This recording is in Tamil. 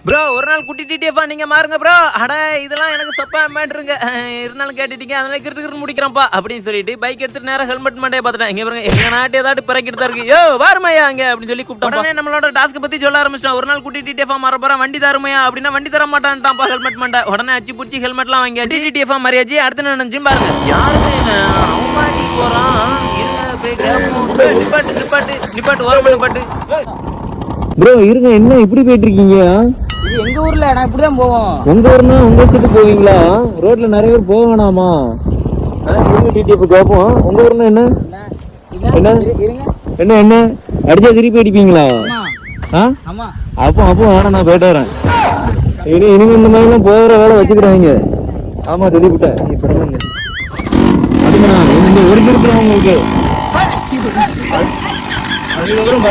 ப்ரோ ஒரு நாள் குட்டிட்டேப்பா நீங்க மாறுங்க ப்ரோ. அட இதெல்லாம் எனக்கு சப்பா மேட்ருங்க. இருந்தாலும் கேட்டுட்டீங்க அதனால கிரிட்டு முடிக்கிறப்பா அப்படின்னு சொல்லிட்டு பைக் எடுத்துட்டு நேரம் ஹெல்மெட் மண்டையை பார்த்துட்டேன். இங்க பாருங்க எங்க நாட்டு ஏதாவது பிறக்கிட்டு தான் இருக்கு. யோ வாருமையா அங்க அப்படின்னு சொல்லி கூப்பிட்டோம். உடனே நம்மளோட டாஸ்க் பத்தி சொல்ல ஆரம்பிச்சிட்டோம். ஒரு நாள் குட்டிட்டேப்பா மாற போறேன் வண்டி தருமையா அப்படின்னா வண்டி தர மாட்டான்ட்டான்ப்பா ஹெல்மெட் மண்டை. உடனே அச்சு புடிச்சி ஹெல்மெட்லாம் வாங்கி டிடிடிஎஃப் மரியாதை அடுத்து நினைச்சு பாருங்க யாருமே அவன் மாட்டி போறான். நிப்பாட்டு ஓரமா நிப்பாட்டு. ப்ரோ இருங்க என்ன இப்படி போயிட்டு இருக்கீங்க? இது எங்க ஊர்ல நான் இப்படிதான் போவோம். உங்க ஊர்னா உங்க வச்சுட்டு போவீங்களா? ரோட்ல நிறைய பேர் போக வேணாமா? இருங்க டிடிஎஃப் கேப்போம். உங்க ஊர்னா என்ன என்ன என்ன என்ன அடிச்சா திருப்பி அடிப்பீங்களா? அப்போ வேணாம் நான் போயிட்டு வரேன். இனிமே இந்த மாதிரி எல்லாம் போகிற வேலை வச்சுக்கிறாங்க. ஆமா சொல்லிவிட்டேன். அதுக்கு நான் இந்த ஒரு இருக்கிறேன் உங்களுக்கு அதுக்கப்புறம்